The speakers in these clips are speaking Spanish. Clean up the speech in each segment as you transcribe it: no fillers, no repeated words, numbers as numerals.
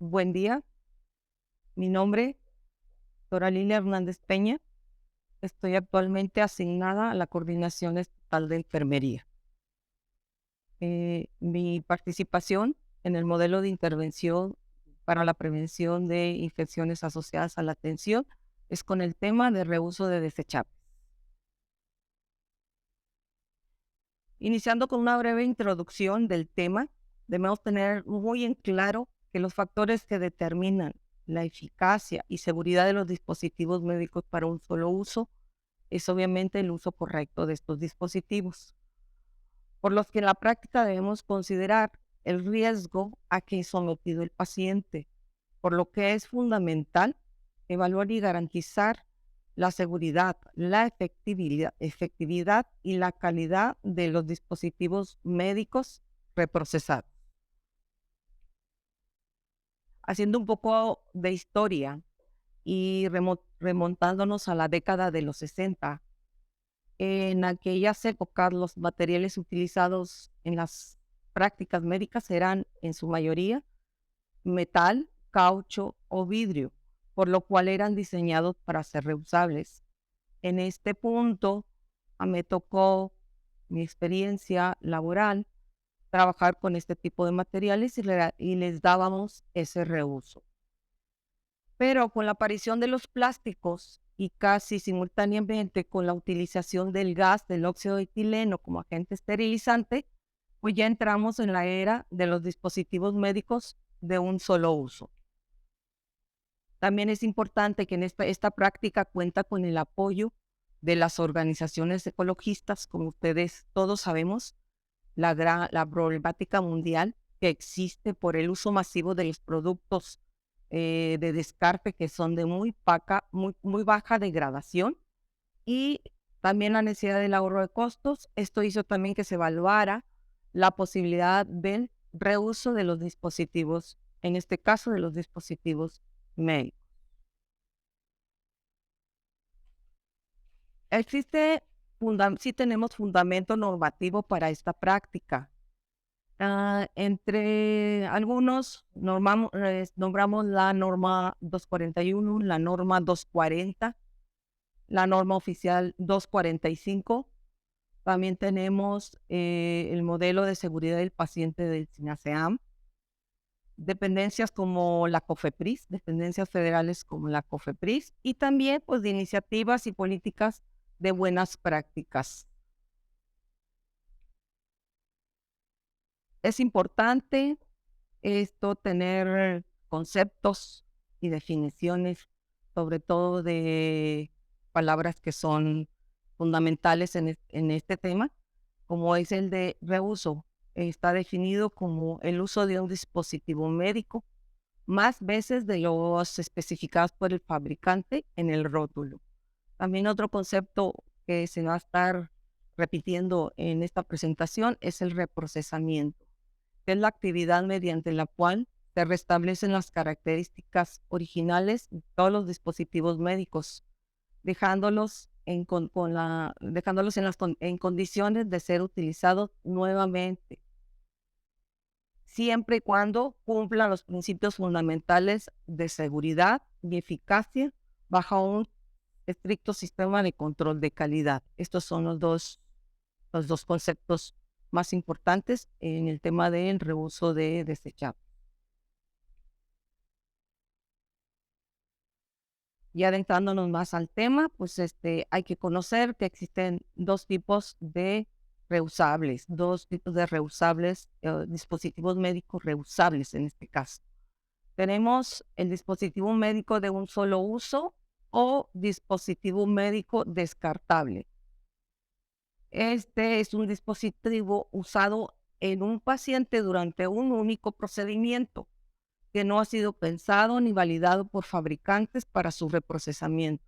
Buen día, mi nombre, doctora Lilia Hernández Peña. Estoy actualmente asignada a la Coordinación Estatal de Enfermería. Mi participación en el modelo de intervención para la prevención de infecciones asociadas a la atención es con el tema de reuso de desechables. Iniciando con una breve introducción del tema, debemos tener muy en claro que los factores que determinan la eficacia y seguridad de los dispositivos médicos para un solo uso es obviamente el uso correcto de estos dispositivos, por los que en la práctica debemos considerar el riesgo a que es sometido el paciente, por lo que es fundamental evaluar y garantizar la seguridad, la efectividad y la calidad de los dispositivos médicos reprocesados. Haciendo un poco de historia y remontándonos a la década de los 60, en aquellas épocas los materiales utilizados en las prácticas médicas eran en su mayoría metal, caucho o vidrio, por lo cual eran diseñados para ser reusables. En este punto, me tocó mi experiencia laboral trabajar con este tipo de materiales y les dábamos ese reuso. Pero con la aparición de los plásticos y casi simultáneamente con la utilización del gas del óxido de etileno como agente esterilizante, pues ya entramos en la era de los dispositivos médicos de un solo uso. También es importante que en esta práctica cuenta con el apoyo de las organizaciones ecologistas. Como ustedes todos sabemos, la problemática mundial que existe por el uso masivo de los productos de descarte que son de muy baja degradación, y también la necesidad del ahorro de costos. Esto hizo también que se evaluara la posibilidad del reuso de los dispositivos, en este caso de los dispositivos médicos. Existe, sí tenemos fundamento normativo para esta práctica. Entre algunos nombramos la norma 241, la norma 240, la norma oficial 245. También tenemos el modelo de seguridad del paciente del SINASEAM, dependencias como la COFEPRIS, dependencias federales como la COFEPRIS, y también pues de iniciativas y políticas de buenas prácticas. Es importante tener conceptos y definiciones, sobre todo de palabras que son fundamentales en este tema, como es el de reuso. Está definido como el uso de un dispositivo médico más veces de los especificados por el fabricante en el rótulo. También otro concepto que se va a estar repitiendo en esta presentación es el reprocesamiento, que es la actividad mediante la cual se restablecen las características originales de todos los dispositivos médicos, dejándolos en condiciones de ser utilizados nuevamente, siempre y cuando cumplan los principios fundamentales de seguridad y eficacia bajo un estricto sistema de control de calidad. Estos son los dos conceptos más importantes en el tema del reuso de desechables. Y adentrándonos más al tema, pues hay que conocer que existen dos tipos de reusables, dispositivos médicos reusables en este caso. Tenemos el dispositivo médico de un solo uso o dispositivo médico descartable. Este es un dispositivo usado en un paciente durante un único procedimiento que no ha sido pensado ni validado por fabricantes para su reprocesamiento.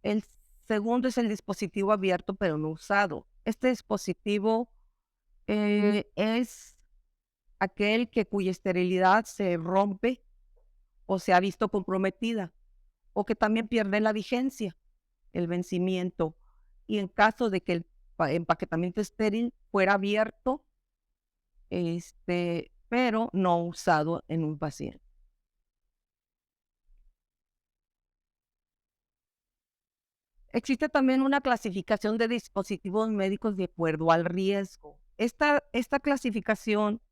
El segundo es el dispositivo abierto pero no usado. Este dispositivo es aquel cuya esterilidad se rompe o se ha visto comprometida, o que también pierde la vigencia, el vencimiento, y en caso de que el empaquetamiento estéril fuera abierto, pero no usado en un paciente. Existe también una clasificación de dispositivos médicos de acuerdo al riesgo. Esta clasificación,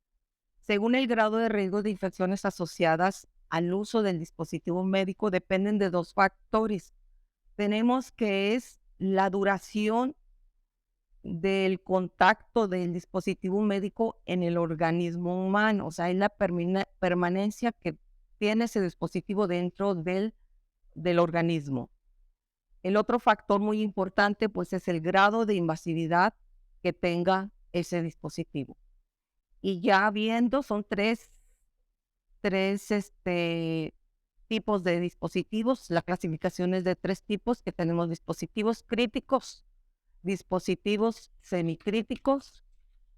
según el grado de riesgo de infecciones asociadas al uso del dispositivo médico, dependen de dos factores. Tenemos que es la duración del contacto del dispositivo médico en el organismo humano, o sea, es la permanencia que tiene ese dispositivo dentro del organismo. El otro factor muy importante, pues, es el grado de invasividad que tenga ese dispositivo. Y ya viendo, son tres tipos de dispositivos. La clasificación es de tres tipos, que tenemos dispositivos críticos, dispositivos semicríticos,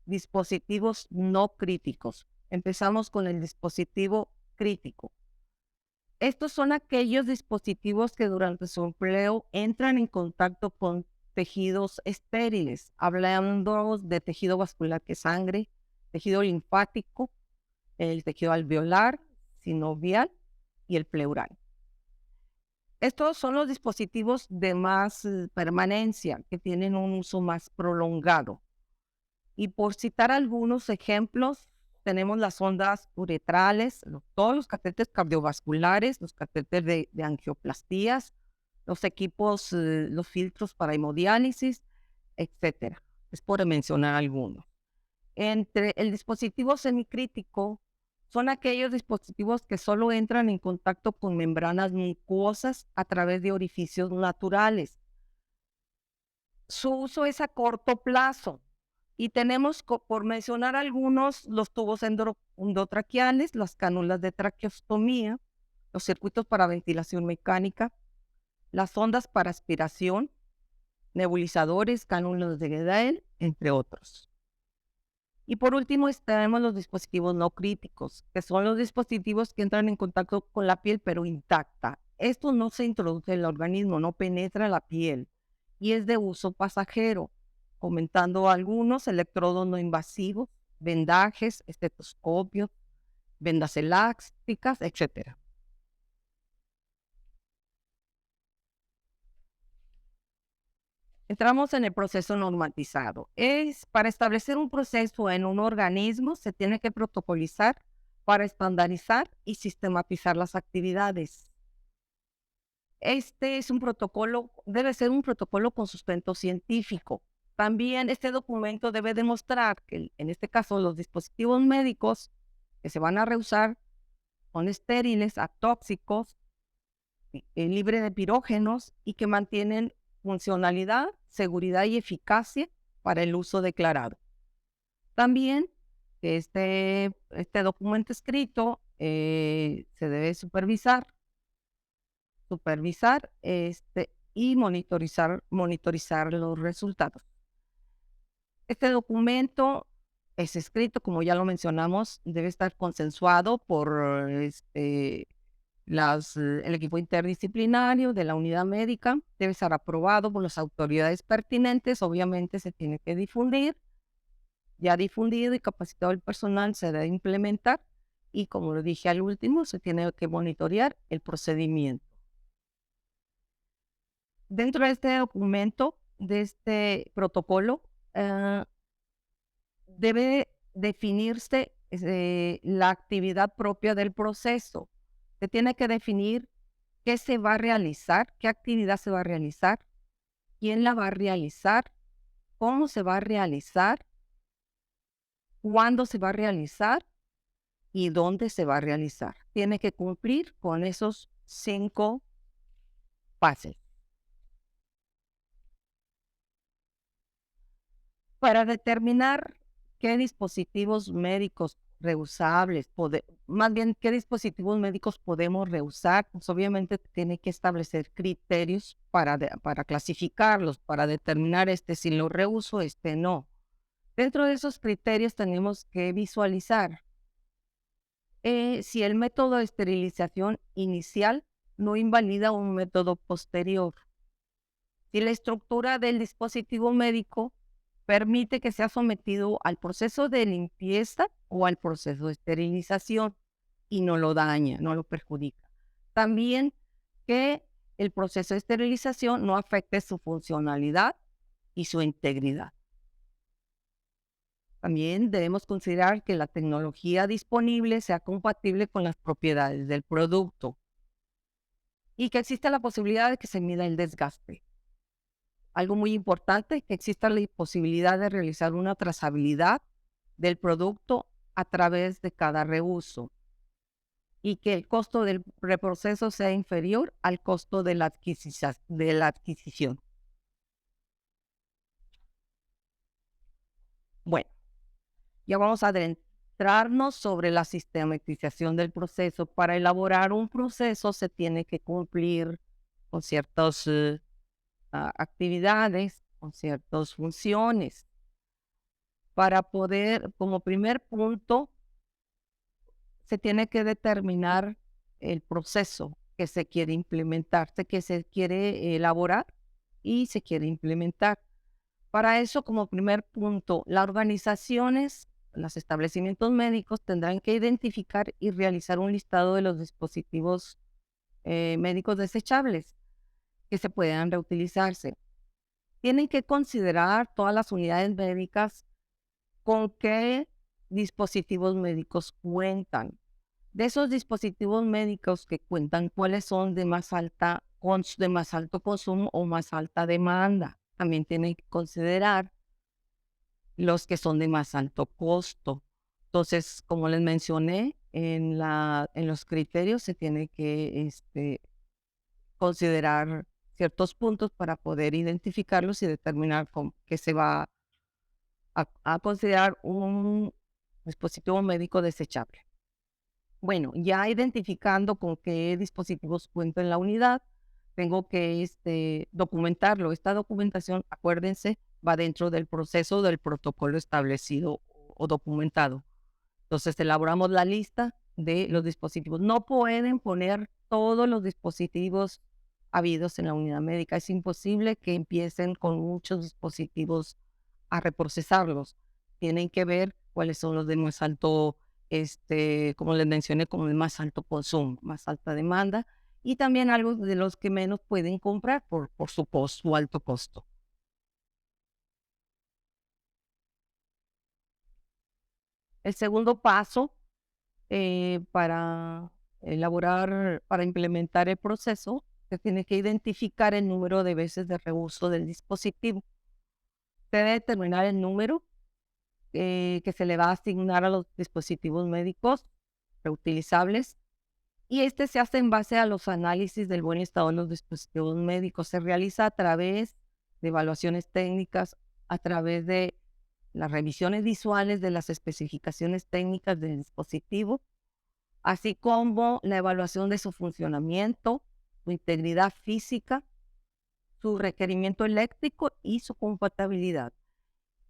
dispositivos no críticos. Empezamos con el dispositivo crítico. Estos son aquellos dispositivos que durante su empleo entran en contacto con tejidos estériles, hablando de tejido vascular que es sangre, tejido linfático, el tejido alveolar, sinovial y el pleural. Estos son los dispositivos de más permanencia, que tienen un uso más prolongado. Y por citar algunos ejemplos, tenemos las ondas uretrales, todos los catéteres cardiovasculares, los catéteres de angioplastías, los equipos, los filtros para hemodiálisis, etcétera. Es por mencionar algunos. Entre el dispositivo semicrítico son aquellos dispositivos que solo entran en contacto con membranas mucosas a través de orificios naturales. Su uso es a corto plazo y tenemos, por mencionar algunos, los tubos endotraqueales, las cánulas de traqueostomía, los circuitos para ventilación mecánica, las sondas para aspiración, nebulizadores, cánulas de Guedel, entre otros. Y por último tenemos los dispositivos no críticos, que son los dispositivos que entran en contacto con la piel pero intacta. Esto no se introduce en el organismo, no penetra la piel y es de uso pasajero. Comentando algunos, electrodos no invasivos, vendajes, estetoscopios, vendas elásticas, etc. Entramos en el proceso normatizado. Es para establecer un proceso en un organismo, se tiene que protocolizar para estandarizar y sistematizar las actividades. Este es un protocolo, debe ser un protocolo con sustento científico. También este documento debe demostrar que, en este caso, los dispositivos médicos que se van a reusar son estériles, atóxicos, libres de pirógenos y que mantienen funcionalidad, seguridad y eficacia para el uso declarado. También que este documento escrito se debe supervisar y monitorizar los resultados. Este documento es escrito, como ya lo mencionamos, debe estar consensuado por el equipo interdisciplinario de la unidad médica, debe estar aprobado por las autoridades pertinentes, obviamente se tiene que difundir, ya difundido y capacitado el personal se debe implementar y, como lo dije al último, se tiene que monitorear el procedimiento. Dentro de este documento, de este protocolo, debe definirse la actividad propia del proceso. Se tiene que definir qué se va a realizar, qué actividad se va a realizar, quién la va a realizar, cómo se va a realizar, cuándo se va a realizar y dónde se va a realizar. Tiene que cumplir con esos 5 pasos. Para determinar qué dispositivos médicos reusables, más bien qué dispositivos médicos podemos reusar, pues obviamente tiene que establecer criterios para clasificarlos, para determinar si lo reuso, no. Dentro de esos criterios tenemos que visualizar si el método de esterilización inicial no invalida un método posterior. Si la estructura del dispositivo médico permite que sea sometido al proceso de limpieza o al proceso de esterilización y no lo daña, no lo perjudica. También que el proceso de esterilización no afecte su funcionalidad y su integridad. También debemos considerar que la tecnología disponible sea compatible con las propiedades del producto y que exista la posibilidad de que se mida el desgaste. Algo muy importante, que exista la posibilidad de realizar una trazabilidad del producto a través de cada reuso y que el costo del reproceso sea inferior al costo de la adquisición. Bueno, ya vamos a adentrarnos sobre la sistematización del proceso. Para elaborar un proceso se tiene que cumplir con ciertas actividades, con ciertas funciones. Para poder, como primer punto, se tiene que determinar el proceso que se quiere implementar, que se quiere elaborar y se quiere implementar. Para eso, como primer punto, las organizaciones, los establecimientos médicos tendrán que identificar y realizar un listado de los dispositivos médicos desechables que se puedan reutilizarse. Tienen que considerar todas las unidades médicas con qué dispositivos médicos cuentan. De esos dispositivos médicos que cuentan, cuáles son de más alto consumo o más alta demanda. También tienen que considerar los que son de más alto costo. Entonces, como les mencioné, en los criterios se tiene que considerar ciertos puntos para poder identificarlos y determinar qué se va a considerar un dispositivo médico desechable. Bueno, ya identificando con qué dispositivos cuento en la unidad, tengo que documentarlo. Esta documentación, acuérdense, va dentro del proceso del protocolo establecido o documentado. Entonces, elaboramos la lista de los dispositivos. No pueden poner todos los dispositivos habidos en la unidad médica. Es imposible que empiecen con muchos dispositivos a reprocesarlos. Tienen que ver cuáles son los de más alto, como les mencioné, como de más alto consumo, más alta demanda, y también algo de los que menos pueden comprar por su alto costo. El segundo paso para para implementar el proceso, se tiene que identificar el número de veces de reuso del dispositivo. Se debe determinar el número que se le va a asignar a los dispositivos médicos reutilizables y este se hace en base a los análisis del buen estado de los dispositivos médicos. Se realiza a través de evaluaciones técnicas, a través de las revisiones visuales de las especificaciones técnicas del dispositivo, así como la evaluación de su funcionamiento, su integridad física, su requerimiento eléctrico y su compatibilidad.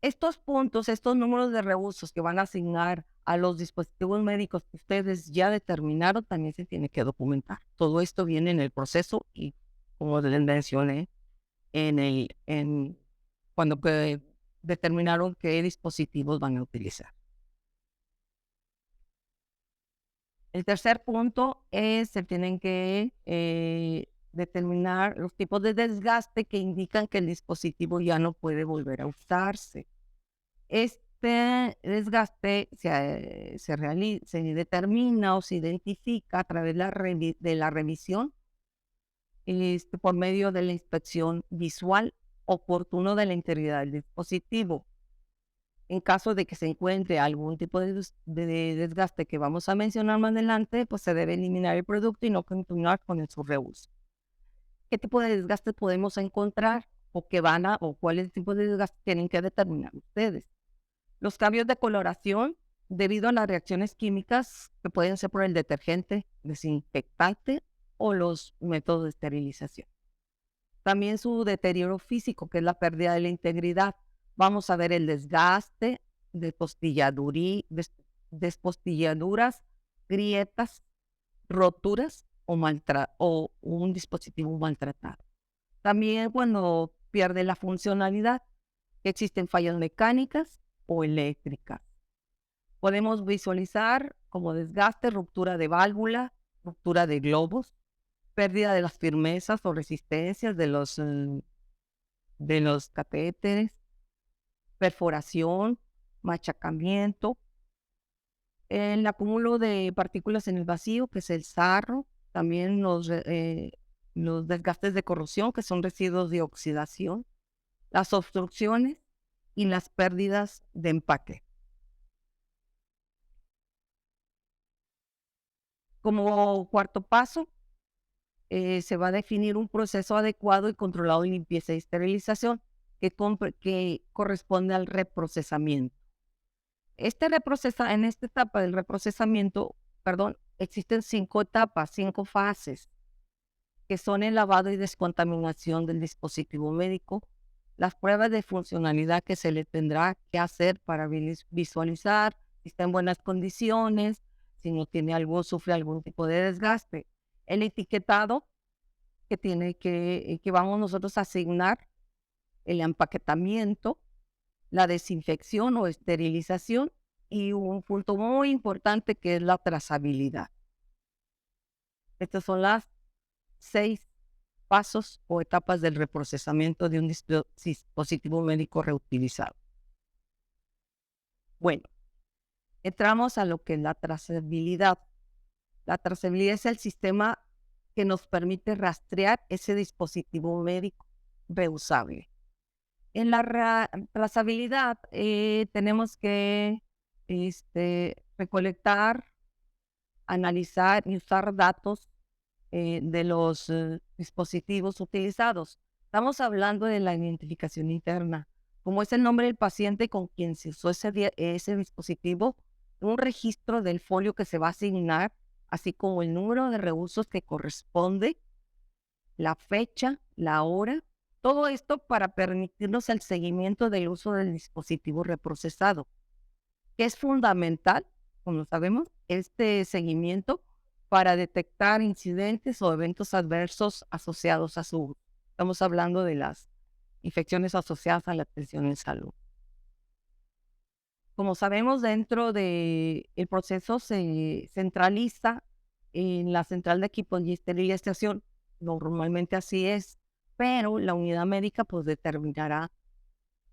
Estos puntos, estos números de reusos que van a asignar a los dispositivos médicos que ustedes ya determinaron, también se tiene que documentar. Todo esto viene en el proceso y, como les mencioné, cuando determinaron qué dispositivos van a utilizar. El tercer punto es, se tienen que determinar los tipos de desgaste que indican que el dispositivo ya no puede volver a usarse. Este desgaste se determina o se identifica a través de la revisión por medio de la inspección visual oportuno de la integridad del dispositivo. En caso de que se encuentre algún tipo de desgaste que vamos a mencionar más adelante, pues se debe eliminar el producto y no continuar con su reuso. ¿Qué tipo de desgaste podemos encontrar o cuáles tipos de desgaste tienen que determinar ustedes? Los cambios de coloración debido a las reacciones químicas que pueden ser por el detergente, desinfectante o los métodos de esterilización. También su deterioro físico, que es la pérdida de la integridad. Vamos a ver el desgaste, despostilladuras, grietas, roturas o un dispositivo maltratado. También cuando pierde la funcionalidad, que existen fallas mecánicas o eléctricas. Podemos visualizar como desgaste, ruptura de válvula, ruptura de globos, pérdida de las firmezas o resistencias de los catéteres, perforación, machacamiento, el acúmulo de partículas en el vacío, que es el sarro, también los desgastes de corrosión, que son residuos de oxidación, las obstrucciones y las pérdidas de empaque. Como cuarto paso, se va a definir un proceso adecuado y controlado de limpieza y esterilización que corresponde al reprocesamiento. En esta etapa del reprocesamiento, perdón, existen 5 etapas, 5 fases, que son el lavado y descontaminación del dispositivo médico, las pruebas de funcionalidad que se le tendrá que hacer para visualizar si está en buenas condiciones, si no tiene sufre algún tipo de desgaste. El etiquetado que vamos nosotros a asignar, el empaquetamiento, la desinfección o esterilización y un punto muy importante que es la trazabilidad. Estas son las 6 pasos o etapas del reprocesamiento de un dispositivo médico reutilizado. Bueno, entramos a lo que es la trazabilidad. La trazabilidad es el sistema que nos permite rastrear ese dispositivo médico reusable. En la trazabilidad tenemos que recolectar, analizar y usar datos de los dispositivos utilizados. Estamos hablando de la identificación interna, como es el nombre del paciente con quien se usó ese dispositivo, un registro del folio que se va a asignar, así como el número de reusos que corresponde, la fecha, la hora, todo esto para permitirnos el seguimiento del uso del dispositivo reprocesado, que es fundamental, como sabemos, este seguimiento para detectar incidentes o eventos adversos asociados a su uso. Estamos hablando de las infecciones asociadas a la atención en salud. Como sabemos, dentro del proceso se centraliza en la central de equipos y esterilización. Normalmente así es, pero la unidad médica pues determinará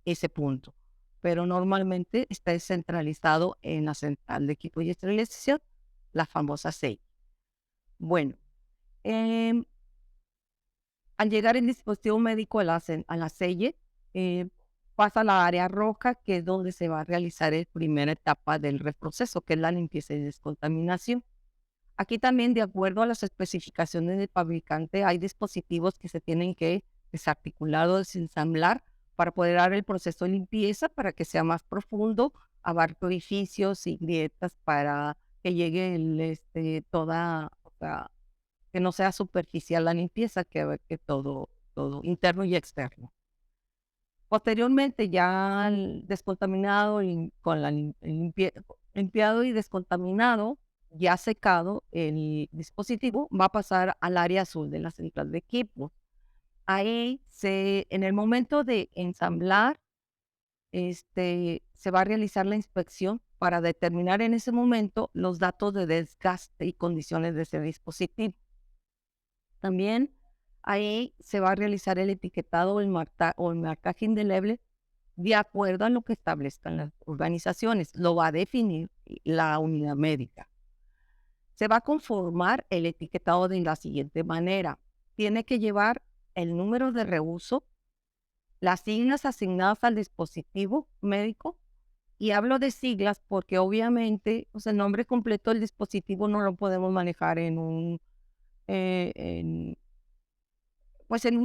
ese punto. Pero normalmente está descentralizado en la central de equipos y esterilización, la famosa CEI. Bueno, al llegar el dispositivo médico a la CEI, pasa a la área roja, que es donde se va a realizar la primera etapa del reproceso, que es la limpieza y descontaminación. Aquí también, de acuerdo a las especificaciones del fabricante, hay dispositivos que se tienen que desarticular o desensamblar para poder dar el proceso de limpieza para que sea más profundo, abarque orificios y grietas para que llegue o sea, que no sea superficial la limpieza, que todo interno y externo. Posteriormente, ya descontaminado y con limpiado y descontaminado, ya secado, el dispositivo va a pasar al área azul de la central de equipo. Ahí en el momento de ensamblar, se va a realizar la inspección para determinar en ese momento los datos de desgaste y condiciones de ese dispositivo. También ahí se va a realizar el etiquetado o el marcaje indeleble de acuerdo a lo que establezcan las organizaciones. Lo va a definir la unidad médica. Se va a conformar el etiquetado de la siguiente manera. Tiene que llevar el número de reuso, las siglas asignadas al dispositivo médico, y hablo de siglas porque obviamente el nombre completo del dispositivo no lo podemos manejar en un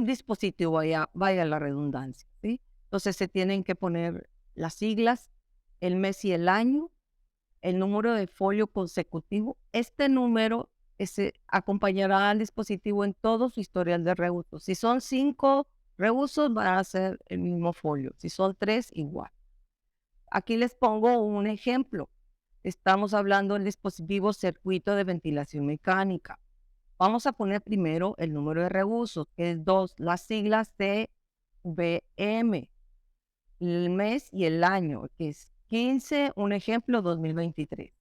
dispositivo, vaya la redundancia, ¿sí? Entonces se tienen que poner las siglas, el mes y el año, el número de folio consecutivo. Este número acompañará al dispositivo en todo su historial de reusos. Si son 5 reusos, van a ser el mismo folio. Si son 3, igual. Aquí les pongo un ejemplo. Estamos hablando del dispositivo circuito de ventilación mecánica. Vamos a poner primero el número de reusos, que es 2, las siglas CVM. el mes y el año, que es 15, un ejemplo, 2023.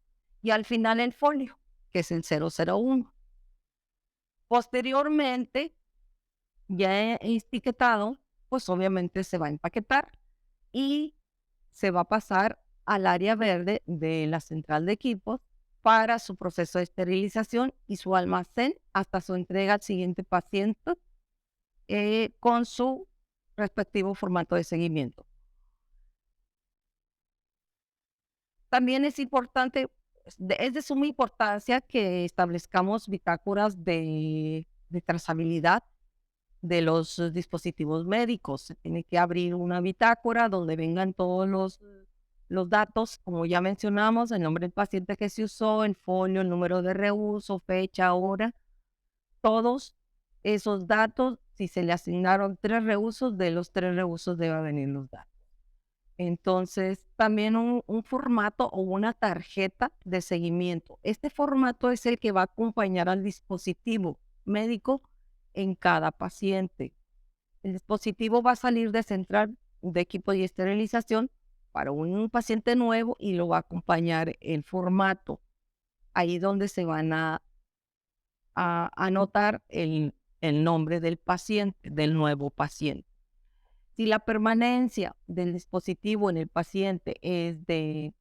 Y al final el folio, que es el 001. Posteriormente, ya etiquetado, pues obviamente se va a empaquetar y se va a pasar al área verde de la central de equipos para su proceso de esterilización y su almacén hasta su entrega al siguiente paciente con su respectivo formato de seguimiento. También es importante, es de suma importancia que establezcamos bitácoras de trazabilidad de los dispositivos médicos. Se tiene que abrir una bitácora donde vengan todos los datos, como ya mencionamos, el nombre del paciente que se usó, el folio, el número de reuso, fecha, hora, todos esos datos. Si se le asignaron 3 reusos, de los 3 reusos deben venir los datos. Entonces, también un formato o una tarjeta de seguimiento. Este formato es el que va a acompañar al dispositivo médico en cada paciente. El dispositivo va a salir de central de equipo de esterilización para un paciente nuevo y lo va a acompañar el formato. Ahí donde se van a anotar el nombre del paciente, del nuevo paciente. Si la permanencia del dispositivo en el paciente es de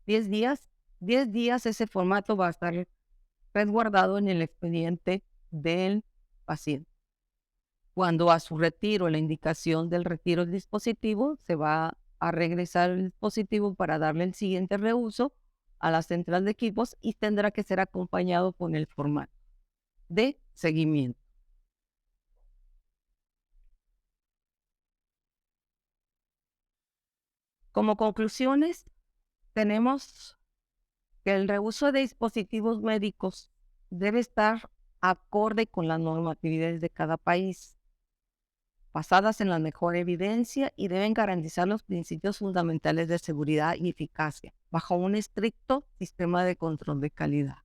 10 días, 10 días ese formato va a estar resguardado en el expediente del paciente. Cuando a su retiro, la indicación del retiro del dispositivo, se va a regresar el dispositivo para darle el siguiente reuso a la central de equipos y tendrá que ser acompañado con el formato de seguimiento. Como conclusiones, tenemos que el reuso de dispositivos médicos debe estar acorde con las normatividades de cada país, basadas en la mejor evidencia y deben garantizar los principios fundamentales de seguridad y eficacia, bajo un estricto sistema de control de calidad.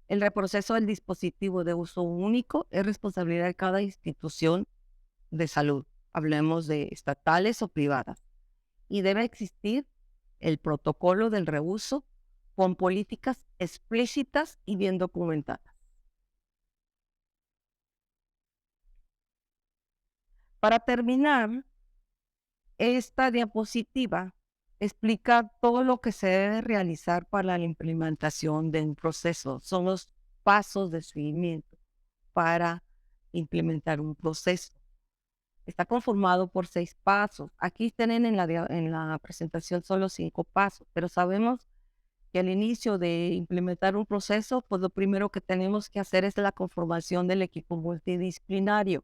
El reproceso del dispositivo de uso único es responsabilidad de cada institución de salud, hablemos de estatales o privadas, y debe existir el protocolo del reuso con políticas explícitas y bien documentadas. Para terminar, esta diapositiva explica todo lo que se debe realizar para la implementación de un proceso. Son los pasos de seguimiento para implementar un proceso. Está conformado por 6 pasos. Aquí tienen en la presentación solo 5 pasos, pero sabemos que al inicio de implementar un proceso, pues lo primero que tenemos que hacer es la conformación del equipo multidisciplinario.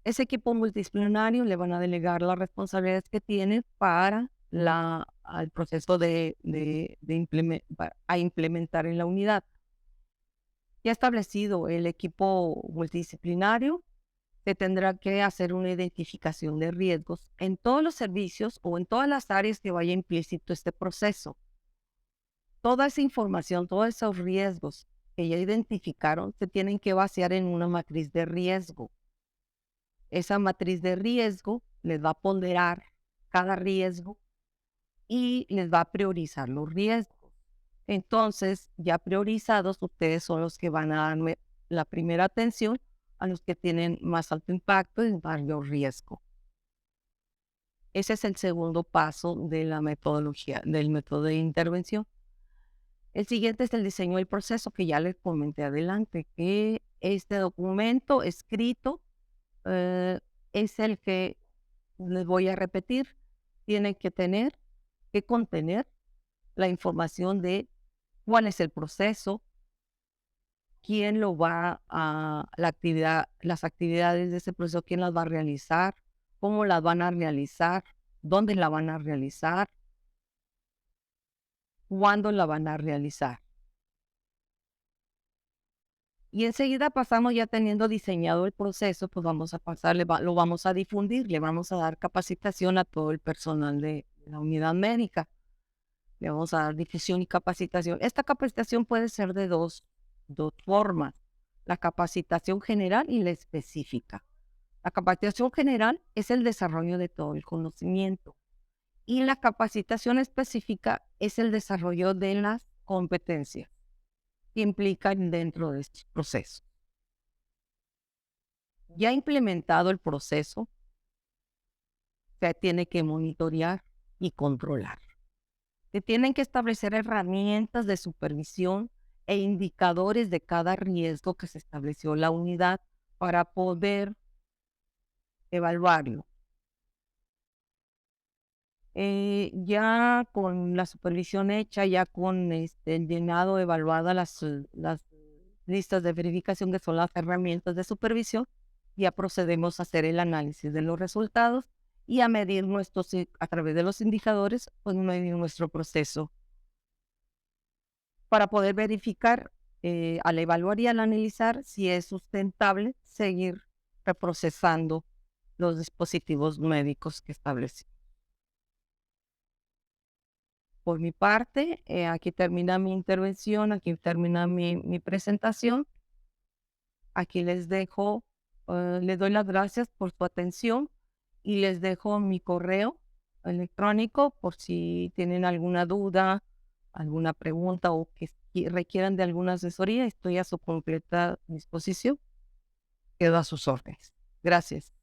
Ese equipo multidisciplinario le van a delegar las responsabilidades que tiene para el proceso a implementar en la unidad. Ya establecido el equipo multidisciplinario, se tendrá que hacer una identificación de riesgos en todos los servicios o en todas las áreas que vaya implícito este proceso. Toda esa información, todos esos riesgos que ya identificaron, se tienen que vaciar en una matriz de riesgo. Esa matriz de riesgo les va a ponderar cada riesgo y les va a priorizar los riesgos. Entonces, ya priorizados, ustedes son los que van a darme la primera atención a los que tienen más alto impacto y mayor riesgo. Ese es el segundo paso de la metodología, del método de intervención. El siguiente es el diseño del proceso que ya les comenté adelante, que este documento escrito es el que les voy a repetir. Tiene que contener la información de cuál es el proceso, quién lo va a, las actividades de ese proceso, quién las va a realizar, cómo las van a realizar, dónde la van a realizar, cuándo la van a realizar. Y enseguida pasamos, ya teniendo diseñado el proceso, pues vamos a pasarle, lo vamos a difundir, le vamos a dar capacitación a todo el personal de la unidad médica. Le vamos a dar difusión y capacitación. Esta capacitación puede ser de dos formas, la capacitación general y la específica. La capacitación general es el desarrollo de todo el conocimiento y la capacitación específica es el desarrollo de las competencias que implican dentro de este proceso. Ya implementado el proceso, se tiene que monitorear y controlar. Se tienen que establecer herramientas de supervisión e indicadores de cada riesgo que se estableció la unidad para poder evaluarlo. Ya con la supervisión hecha, ya con el llenado, evaluadas las listas de verificación, que son las herramientas de supervisión, ya procedemos a hacer el análisis de los resultados y a medir a través de los indicadores, pues medir nuestro proceso para poder verificar, al evaluar y al analizar, si es sustentable seguir reprocesando los dispositivos médicos que establecimos. Por mi parte, aquí termina mi intervención, aquí termina mi presentación. Aquí les dejo, les doy las gracias por su atención y les dejo mi correo electrónico por si tienen alguna duda, alguna pregunta o que requieran de alguna asesoría. Estoy a su completa disposición. Quedo a sus órdenes. Gracias.